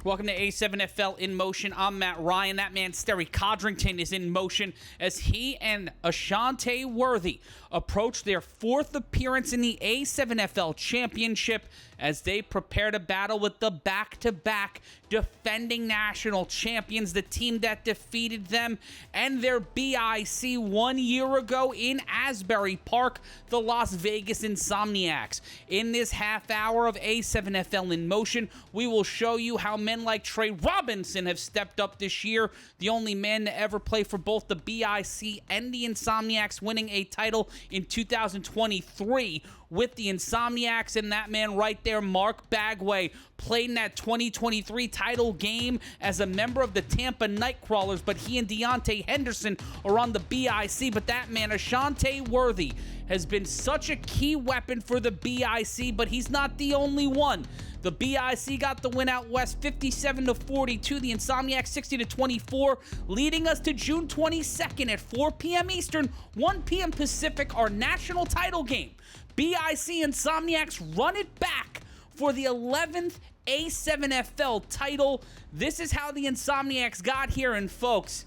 Welcome to A7FL InMotion. I'm Matt Ryan. That man, Sterry Codrington, is in motion as he and Ashante Worthy approach their fourth appearance in the A7FL Championship as they prepare to battle with the back-to-back defending national champions, the team that defeated them and their BIC 1 year ago in Asbury Park, the Las Vegas Insomniacs. In this half hour of A7FL InMotion, we will show you how men like Trey Robinson have stepped up this year, the only man to ever play for both the BIC and the Insomniacs, winning a title in 2023 with the Insomniacs, and that man right there, Mark Bagway, played in that 2023 title game as a member of the Tampa Nightcrawlers, but he and Deontay Henderson are on the BIC. But that man, Ashante Worthy, has been such a key weapon for the BIC, but he's not the only one. The BIC got the win out west 57-42, the Insomniacs 60-24, leading us to June 22nd at 4 p.m. Eastern, 1 p.m. Pacific, our national title game. BIC Insomniacs run it back for the 11th A7FL title. This is how the Insomniacs got here, and folks,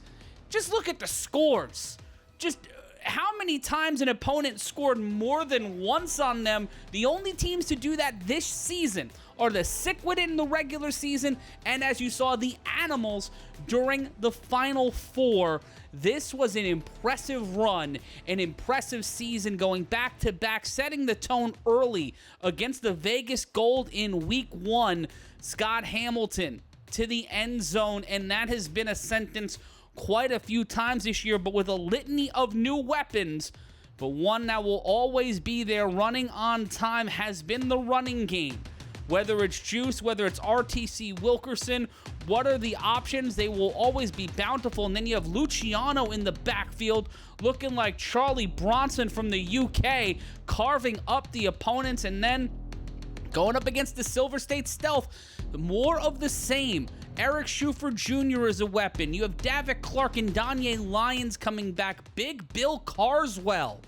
just look at the scores. Just how many times an opponent scored more than once on them. The only teams to do that this season are the Sikwit in the regular season, and as you saw, the Animals during the Final Four. This was an impressive run, an impressive season, going back-to-back, setting the tone early against the Vegas Gold in Week 1. Scott Hamilton to the end zone, and that has been a sentence quite a few times this year, but with a litany of new weapons. But one that will always be there running on time has been the running game. Whether it's Juice, whether it's RTC Wilkerson, what are the options? They will always be bountiful. And then you have Luciano in the backfield looking like Charlie Bronson from the UK, carving up the opponents, and then going up against the Silver State Stealth. More of the same. Eric Schuford Jr. is a weapon. You have Davik Clark and Danye Lyons coming back. Big Bill Carswell.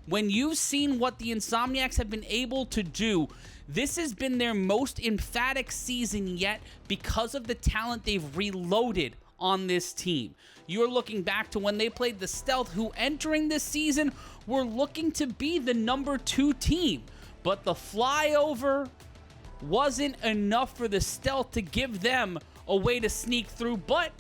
When you've seen what the Insomniacs have been able to do, this has been their most emphatic season yet because of the talent they've reloaded on this team. You're looking back to when they played the Stealth, who entering this season were looking to be the number 2 team. But the flyover wasn't enough for the Stealth to give them a way to sneak through. But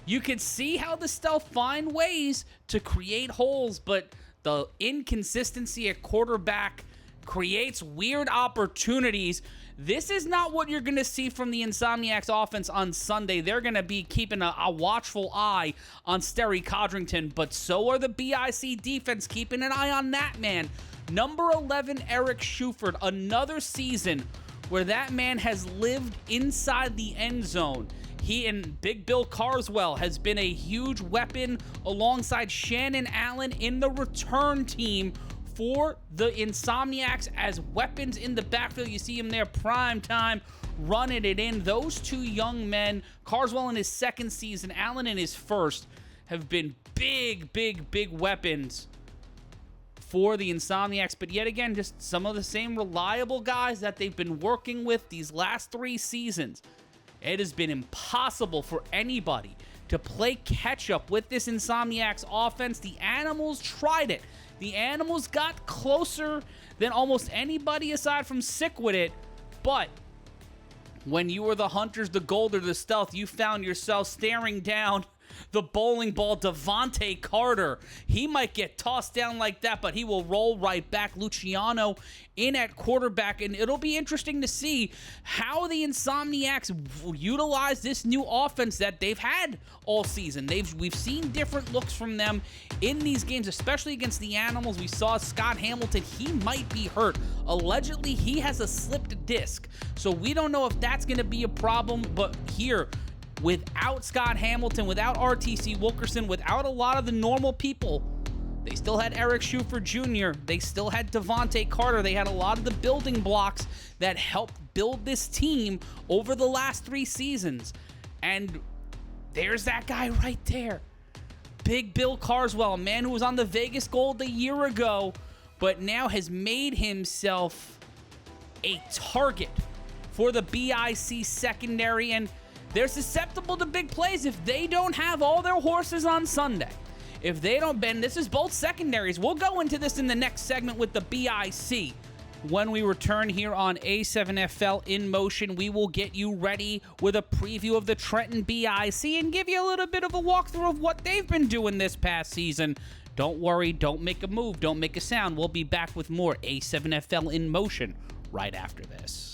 you could see how the Stealth find ways to create holes, but the inconsistency at quarterback creates weird opportunities. This is not what you're going to see from the Insomniacs offense on Sunday. They're going to be keeping a watchful eye on Sterry Codrington, but so are the BIC defense keeping an eye on that man. Number 11, Eric Schuford, another season where that man has lived inside the end zone. He and Big Bill Carswell has been a huge weapon alongside Shannon Allen in the return team for the Insomniacs as weapons in the backfield. You see him there prime time running it in. Those two young men, Carswell in his second season, Allen in his first, have been big weapons for the Insomniacs, but yet again, just some of the same reliable guys that they've been working with these last 3 seasons. It has been impossible for anybody to play catch-up with this Insomniacs offense. The Animals tried it. The Animals got closer than almost anybody aside from Sikwit, but when you were the Hunters, the Gold, or the Stealth, you found yourself staring down the bowling ball Devontae Carter. He might get tossed down like that, but he will roll right back. Luciano in at quarterback, and it'll be interesting to see how the Insomniacs utilize this new offense that they've had all season. We've seen different looks from them in these games, especially against the Animals. We saw Scott Hamilton. He might be hurt. Allegedly, he has a slipped disc, so we don't know if that's going to be a problem, but here, without Scott Hamilton, without RTC Wilkerson, without a lot of the normal people, they still had Eric Schuford Jr., they still had Devontae Carter, they had a lot of the building blocks that helped build this team over the last 3 seasons. And there's that guy right there. Big Bill Carswell, a man who was on the Vegas Gold a year ago, but now has made himself a target for the BIC secondary. And they're susceptible to big plays if they don't have all their horses on Sunday. If they don't bend, this is both secondaries. We'll go into this in the next segment with the BIC. When we return here on A7FL InMotion, we will get you ready with a preview of the Trenton BIC and give you a little bit of a walkthrough of what they've been doing this past season. Don't worry, don't make a move, don't make a sound. We'll be back with more A7FL InMotion right after this.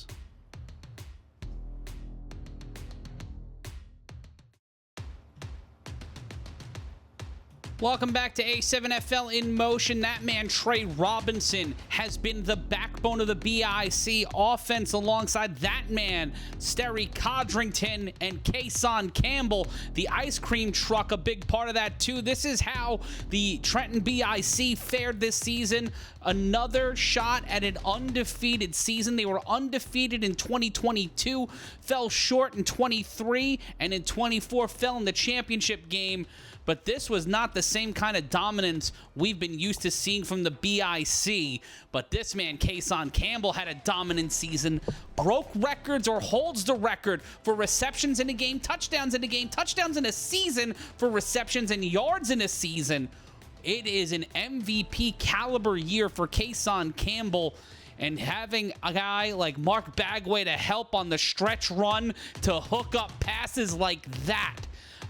Welcome back to A7FL InMotion. That man, Trey Robinson, has been the backbone of the BIC offense alongside that man, Sterry Codrington and Kason Campbell. The ice cream truck, a big part of that too. This is how the Trenton BIC fared this season. Another shot at an undefeated season. They were undefeated in 2022, fell short in 23, and in 24 fell in the championship game. But this was not the same kind of dominance we've been used to seeing from the BIC. But this man, Kason Campbell, had a dominant season, broke records or holds the record for receptions in a game, touchdowns in a game, touchdowns in a season for receptions and yards in a season. It is an MVP caliber year for Kason Campbell. And having a guy like Mark Bagway to help on the stretch run to hook up passes like that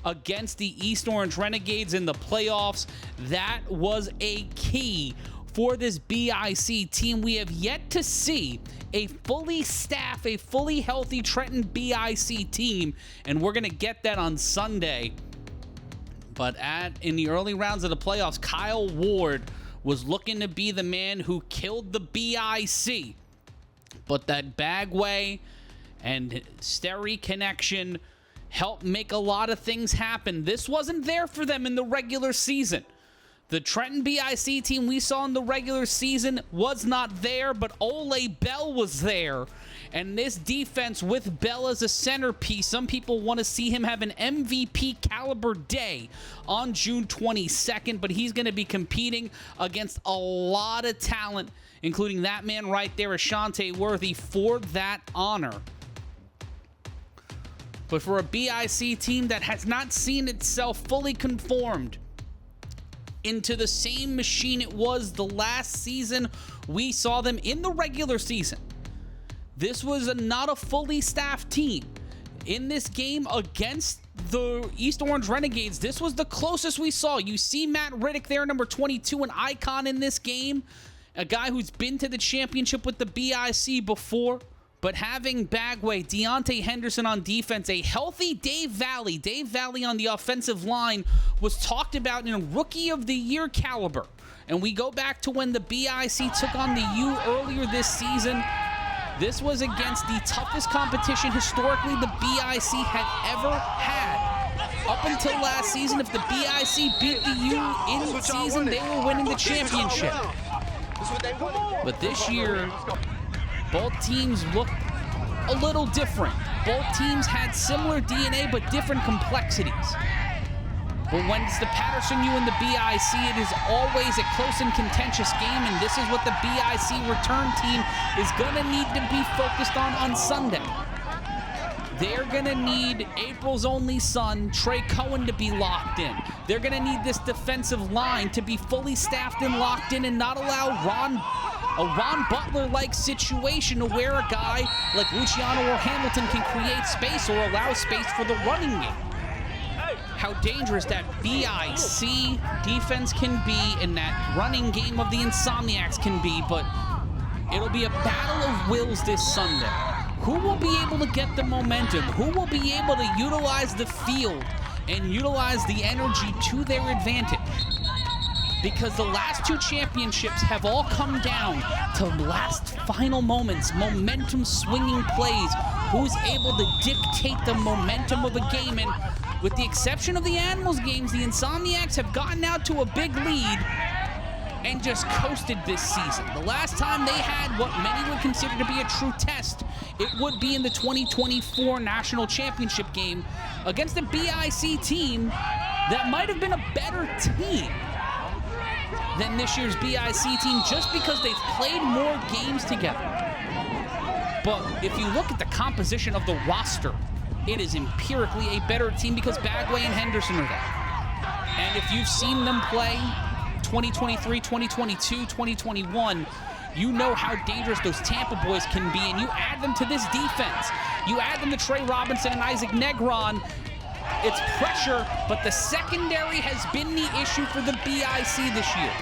against the East Orange Renegades in the playoffs, that was a key for this BIC team. We have yet to see a fully staffed, a fully healthy Trenton BIC team, and we're going to get that on Sunday. But in the early rounds of the playoffs, Kyle Ward was looking to be the man who killed the BIC. But that Bagway and Sterry connection helped make a lot of things happen. This wasn't there for them in the regular season. The Trenton BIC team we saw in the regular season was not there, but Ole Bell was there. And this defense with Bell as a centerpiece, some people want to see him have an MVP caliber day on June 22nd, but he's going to be competing against a lot of talent, including that man right there, Ashante Worthy, for that honor. But for a BIC team that has not seen itself fully conformed into the same machine it was the last season we saw them in the regular season, this was not a fully staffed team. In this game against the East Orange Renegades, this was the closest we saw. You see Matt Riddick there, number 22, an icon in this game, a guy who's been to the championship with the BIC before. But having Bagway, Deontay Henderson on defense, a healthy Dave Valley on the offensive line was talked about in a Rookie of the Year caliber. And we go back to when the BIC took on the U earlier this season. This was against the toughest competition historically the BIC had ever had. Up until last season, if the BIC beat the U in season, they were winning the championship. But this year, both teams looked a little different. Both teams had similar DNA, but different complexities. But when it's the Patterson U and the BIC, it is always a close and contentious game, and this is what the BIC return team is going to need to be focused on Sunday. They're going to need April's only son, Trey Cohen, to be locked in. They're going to need this defensive line to be fully staffed and locked in and not allow a Ron Butler-like situation to where a guy like Luciano or Hamilton can create space or allow space for the running game. How dangerous that BIC defense can be and that running game of the Insomniacs can be, but it'll be a battle of wills this Sunday. Who will be able to get the momentum? Who will be able to utilize the field and utilize the energy to their advantage? Because the last two championships have all come down to last final moments, momentum swinging plays. Who's able to dictate the momentum of a game? And with the exception of the Animals games, the Insomniacs have gotten out to a big lead and just coasted this season. The last time they had what many would consider to be a true test, it would be in the 2024 National Championship game against a BIC team that might have been a better team than this year's BIC team just because they've played more games together. But if you look at the composition of the roster it is empirically a better team because Bagway and Henderson are there. And if you've seen them play 2023, 2022, 2021, you know how dangerous those Tampa boys can be, and you add them to this defense. You add them to Trey Robinson and Isaac Negron. It's pressure, but the secondary has been the issue for the BIC this year.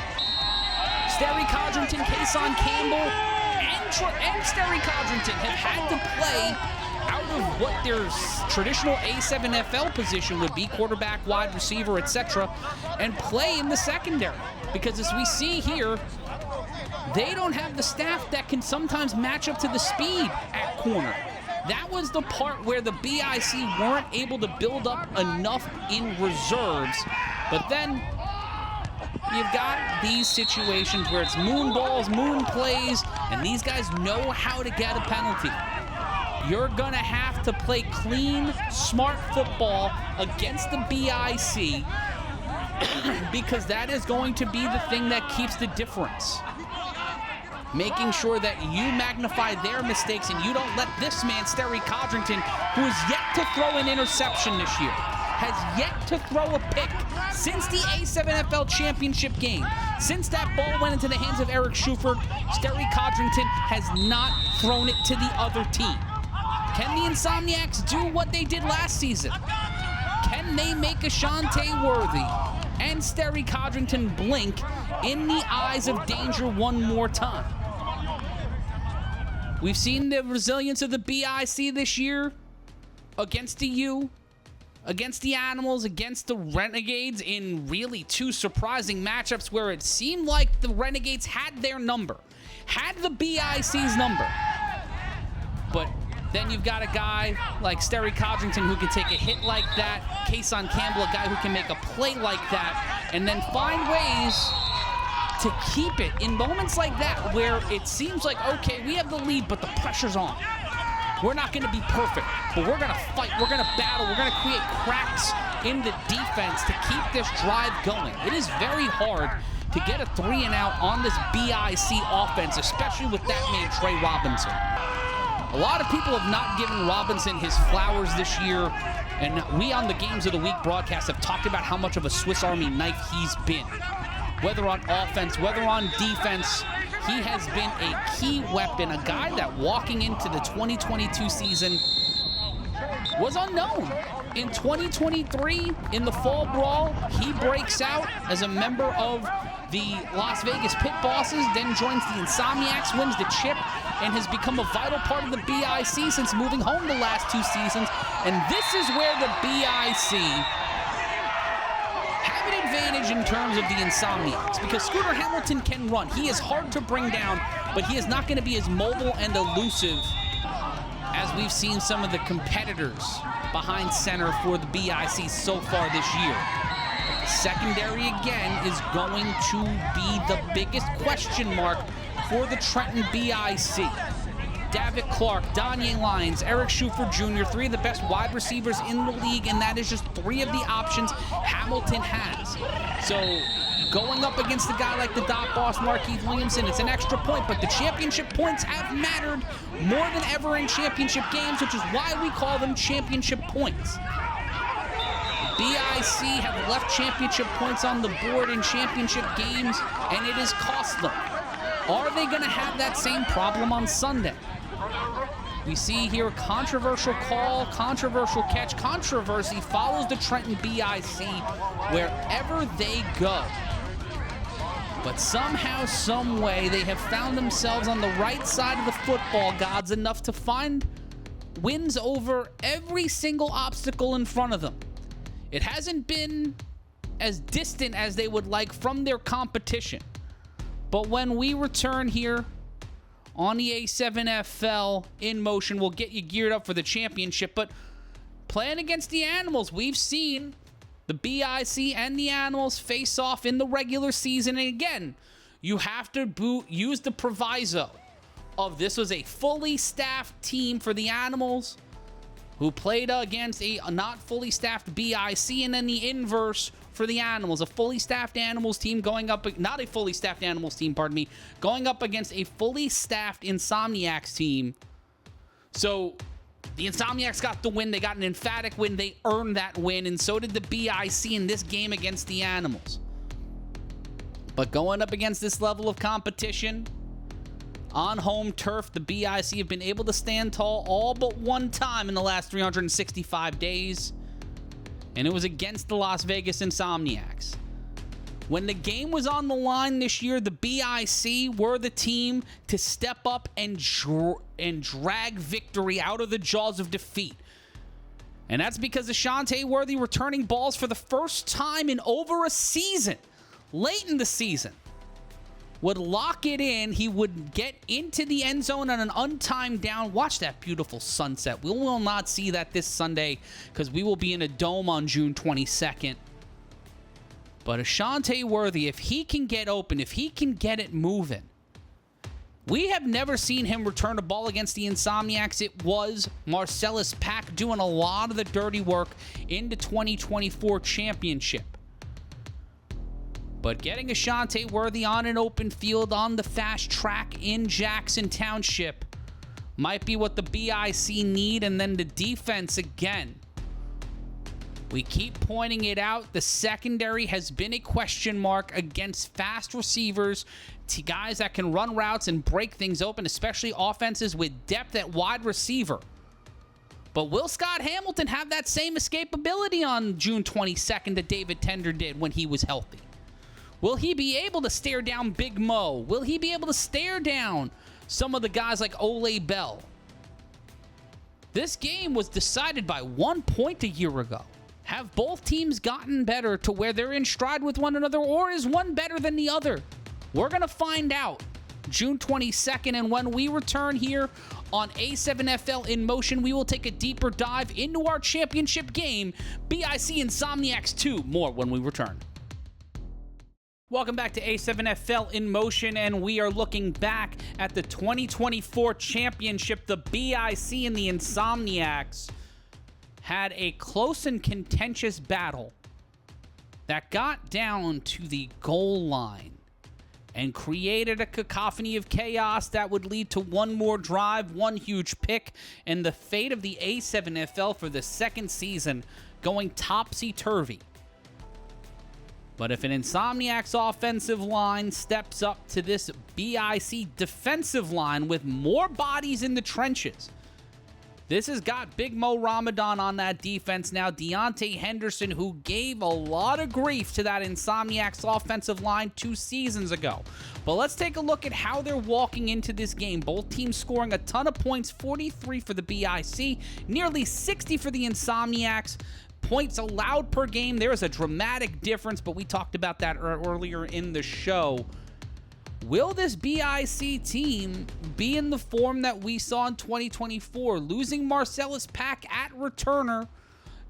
Sterry Codrington, Kason Campbell, and Sterry Codrington have had to play out of what their traditional A7FL position would be, quarterback, wide receiver, etc., and play in the secondary. Because as we see here, they don't have the staff that can sometimes match up to the speed at corner. That was the part where the BIC weren't able to build up enough in reserves. But then you've got these situations where it's moon balls, moon plays, and these guys know how to get a penalty. You're going to have to play clean, smart football against the BIC because that is going to be the thing that keeps the difference. Making sure that you magnify their mistakes and you don't let this man, Sterry Codrington, who has yet to throw an interception this year, has yet to throw a pick since the A7FL championship game. Since that ball went into the hands of Eric Schuford, Sterry Codrington has not thrown it to the other team. Can the Insomniacs do what they did last season? Can they make Ashante Worthy and Sterry Codrington blink in the eyes of danger one more time? We've seen the resilience of the BIC this year against the U, against the Animals, against the Renegades in really two surprising matchups where it seemed like the Renegades had their number, had the BIC's number. But then you've got a guy like Sterry Codrington who can take a hit like that, Kason Campbell, a guy who can make a play like that, and then find ways to keep it in moments like that where it seems like, okay, we have the lead, but the pressure's on. We're not going to be perfect, but we're going to fight, we're going to battle, we're going to create cracks in the defense to keep this drive going. It is very hard to get a 3-and-out on this BIC offense, especially with that man, Trey Robinson. A lot of people have not given Robinson his flowers this year, and we on the Games of the Week broadcast have talked about how much of a Swiss Army knife he's been. Whether on offense, whether on defense, he has been a key weapon, a guy that walking into the 2022 season was unknown. In 2023, in the Fall Brawl, he breaks out as a member of the Las Vegas Pit Bosses, then joins the Insomniacs, wins the chip, and has become a vital part of the BIC since moving home the last 2 seasons. And this is where the BIC have an advantage in terms of the Insomniacs, because Scooter Hamilton can run. He is hard to bring down, but he is not going to be as mobile and elusive as we've seen some of the competitors behind center for the BIC so far this year. The secondary, again, is going to be the biggest question mark for the Trenton BIC. Davitt Clark, Danye Lyons, Eric Schuford Jr., 3 of the best wide receivers in the league, and that is just 3 of the options Hamilton has. So going up against a guy like the Dot Boss, Markeith Williamson, it's an extra point, but the championship points have mattered more than ever in championship games, which is why we call them championship points. BIC have left championship points on the board in championship games, and it has cost them. Are they going to have that same problem on Sunday? We see here a controversial call, controversial catch. Controversy follows the Trenton BIC wherever they go. But somehow, some way, they have found themselves on the right side of the football gods enough to find wins over every single obstacle in front of them. It hasn't been as distant as they would like from their competition. But when we return here on the A7FL InMotion, we'll get you geared up for the championship. But playing against the Animals, we've seen the BIC and the Animals face off in the regular season. And again, you have to use the proviso of this was a fully staffed team for the Animals who played against a not fully staffed BIC, and then the inverse for the Animals, a fully staffed Animals team going up, not a fully staffed Animals team, pardon me, going up against a fully staffed Insomniacs team. So The Insomniacs got the win. They got an emphatic win. They earned that win, and so did the BIC in this game against the Animals. But going up against this level of competition, on home turf, the BIC have been able to stand tall all but one time in the last 365 days, and it was against the Las Vegas Insomniacs. When the game was on the line this year, the BIC were the team to step up and drag victory out of the jaws of defeat. And that's because Ashante Worthy returning balls for the first time in over a season, late in the season, would lock it in. He would get into the end zone on an untimed down. Watch that beautiful sunset. We will not see that this Sunday because we will be in a dome on June 22nd. But Ashante Worthy, if he can get open, if he can get it moving, we have never seen him return a ball against the Insomniacs. It was Marcellus Pack doing a lot of the dirty work in the 2024 championship. But getting Ashante Worthy on an open field on the fast track in Jackson Township might be what the BIC need. And then the defense again. We keep pointing it out. The secondary has been a question mark against fast receivers, to guys that can run routes and break things open, especially offenses with depth at wide receiver. But will Scott Hamilton have that same escapability on June 22nd that David Tender did when he was healthy? Will he be able to stare down Big Mo? Will he be able to stare down some of the guys like Ole Bell? This game was decided by 1 point a year ago. Have both teams gotten better to where they're in stride with one another, or is one better than the other? We're going to find out June 22nd, and when we return here on A7FL InMotion, we will take a deeper dive into our championship game, BIC Insomniacs 2. More when we return. Welcome back to A7FL InMotion, and we are looking back at the 2024 championship. The BIC and the Insomniacs had a close and contentious battle that got down to the goal line and created a cacophony of chaos that would lead to one more drive, one huge pick, and the fate of the A7FL for the second season going topsy-turvy. But if an Insomniacs offensive line steps up to this BIC defensive line with more bodies in the trenches, this has got Big Mo Ramadan on that defense now. Deontay Henderson, who gave a lot of grief to that Insomniacs offensive line 2 seasons ago. But let's take a look at how they're walking into this game. Both teams scoring a ton of points, 43 for the BIC, nearly 60 for the Insomniacs. Points allowed per game, there is a dramatic difference, but we talked about that earlier in the show. Will this BIC team be in the form that we saw in 2024? Losing Marcellus Pack at returner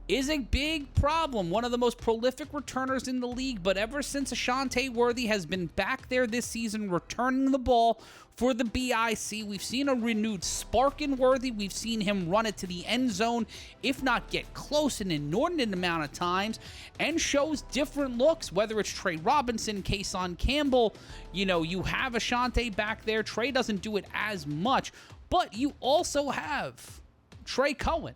is a big problem. One of the most prolific returners in the league, but ever since Ashante Worthy has been back there this season returning the ball for the BIC, we've seen a renewed spark in Worthy. We've seen him run it to the end zone, if not get close an inordinate amount of times, and shows different looks, whether it's Trey Robinson, Kason Campbell. You know, you have Ashante back there. Trey doesn't do it as much, but you also have Trey Cohen,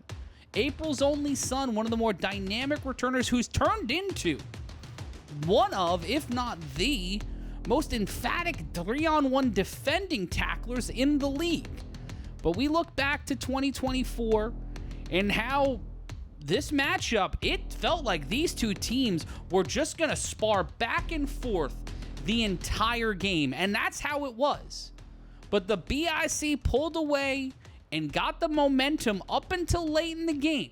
April's only son, one of the more dynamic returners who's turned into one of, if not the most emphatic 3-on-1 defending tacklers in the league. But we look back to 2024 and how this matchup, it felt like these two teams were just going to spar back and forth the entire game, and that's how it was. But the BIC pulled away and got the momentum up until late in the game.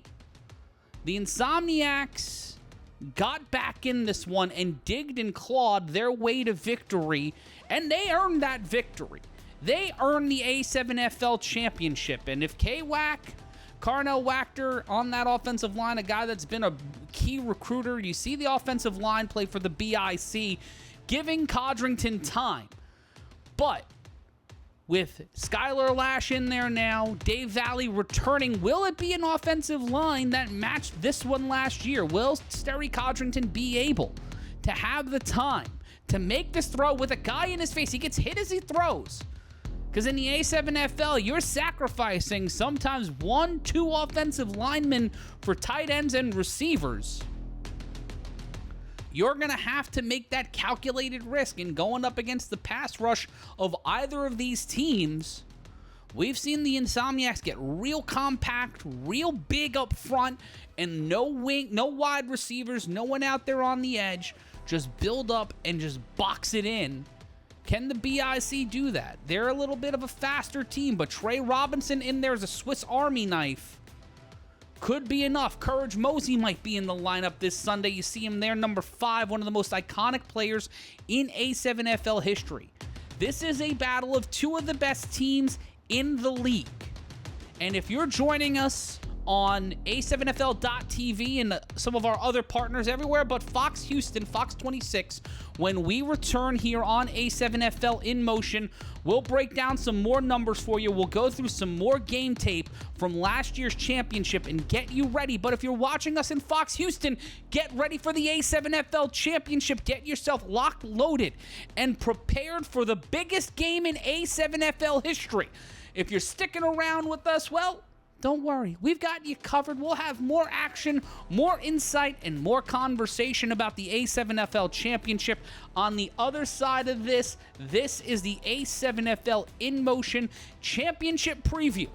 The Insomniacs got back in this one and digged and clawed their way to victory, and they earned that victory. They earned the A7FL championship, and if K-Wack, Carnell Wachter on that offensive line, a guy that's been a key recruiter, you see the offensive line play for the BIC, giving Codrington time. But with Skylar Lash in there now, Dave Valley returning, will it be an offensive line that matched this one last year? Will Sterry Codrington be able to have the time to make this throw with a guy in his face? He gets hit as he throws. Because in the A7FL, you're sacrificing sometimes 1-2 offensive linemen for tight ends and receivers. You're going to have to make that calculated risk in going up against the pass rush of either of these teams. We've seen the Insomniacs get real compact, real big up front, and no wide receivers, no one out there on the edge. Just build up and just box it in. Can the BIC do that? They're a little bit of a faster team, but Trey Robinson in there is a Swiss Army knife. Could be enough. Courage Mosey might be in the lineup this Sunday. You see him there, number 5, one of the most iconic players in A7FL history. This is a battle of 2 of the best teams in the league. And if you're joining us on A7FL.TV and some of our other partners everywhere but Fox Houston, Fox 26, when we return here on A7FL InMotion, we'll break down some more numbers for you. We'll go through some more game tape from last year's championship and get you ready. But if you're watching us in Fox Houston, get ready for the A7FL championship. Get yourself locked, loaded, and prepared for the biggest game in A7FL history. If you're sticking around with us, well, don't worry, we've got you covered. We'll have more action, more insight, and more conversation about the A7FL Championship. On the other side of this is the A7FL InMotion Championship Preview.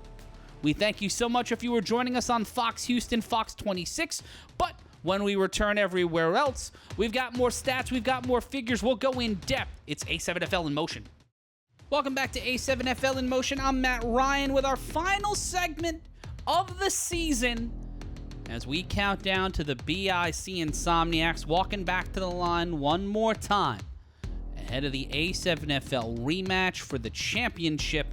We thank you so much if you were joining us on Fox Houston, Fox 26, but when we return everywhere else, we've got more stats, we've got more figures, we'll go in depth. It's A7FL InMotion. Welcome back to A7FL InMotion. I'm Matt Ryan with our final segment of the season as we count down to the BIC Insomniacs walking back to the line one more time ahead of the A7FL rematch for the championship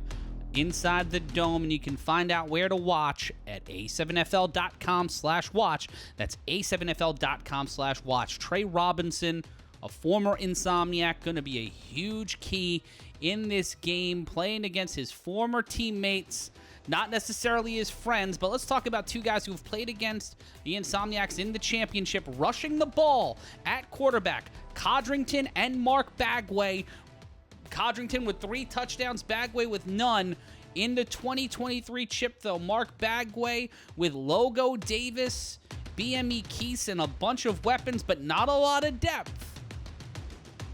inside the dome. And you can find out where to watch at a7fl.com/watch. That's a7fl.com/watch. Trey Robinson, a former Insomniac, going to be a huge key in this game, playing against his former teammates, not necessarily his friends, but let's talk about 2 guys who have played against the Insomniacs in the championship, rushing the ball at quarterback, Codrington and Mark Bagway. Codrington with 3 touchdowns, Bagway with none. In the 2023 chip, though, Mark Bagway with Logo Davis, BME Keese, and a bunch of weapons, but not a lot of depth.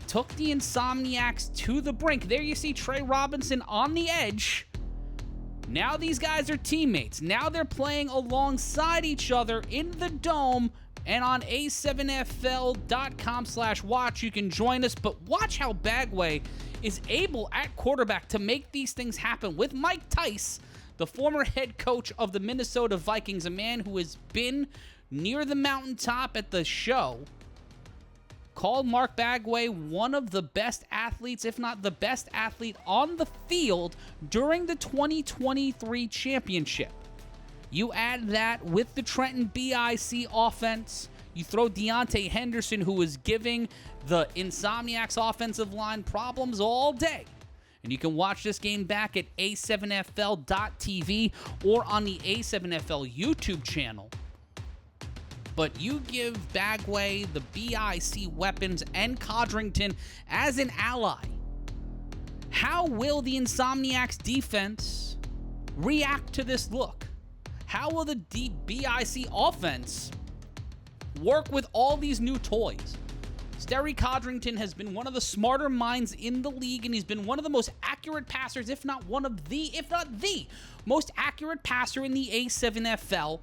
Took the Insomniacs to the brink. There you see Trey Robinson on the edge. Now these guys are teammates. Now they're playing alongside each other in the dome. And on a7fl.com/watch, you can join us. But watch how Bagway is able at quarterback to make these things happen with Mike Tice, the former head coach of the Minnesota Vikings, a man who has been near the mountaintop at the show. Called Mark Bagway one of the best athletes, if not the best athlete on the field during the 2023 championship. You add that with the Trenton BIC offense, you throw Deontay Henderson, who is giving the Insomniacs offensive line problems all day. And you can watch this game back at a7fl.tv or on the A7FL YouTube channel. But you give Bagway the BIC weapons and Codrington as an ally. How will the Insomniacs defense react to this look? How will the BIC offense work with all these new toys? Sterry Codrington has been one of the smarter minds in the league, and he's been one of the most accurate passers, if not the most accurate passer in the A7FL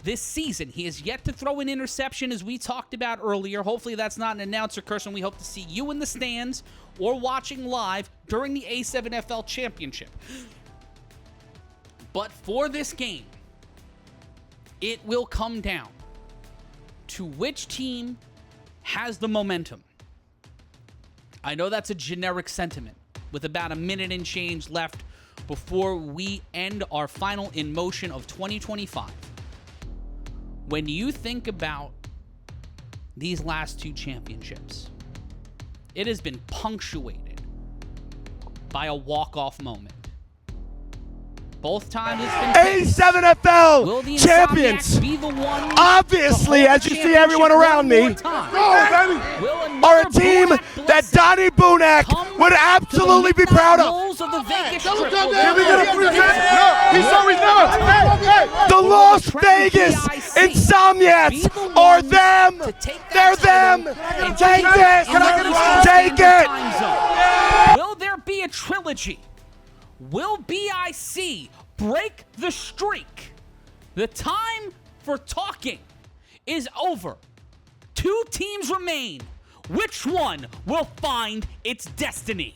this season. He has yet to throw an interception, as we talked about earlier. Hopefully that's not an announcer curse, and we hope to see you in the stands or watching live during the A7FL Championship. But for this game, it will come down to which team has the momentum. I know that's a generic sentiment with about a minute and change left before we end our final InMotion of 2025. When you think about these last 2 championships, it has been punctuated by a walk-off moment. Both times it's been picked. A7FL Will the champions. Insomniacs be the one Obviously, to hold as the you see everyone around me, are a team that Donnie Bunak would absolutely be proud of. The Las Vegas Insomniacs are them. They're them. Take this. Take it. Will there be a trilogy? Will BIC break the streak? The time for talking is over. 2 teams remain. Which one will find its destiny?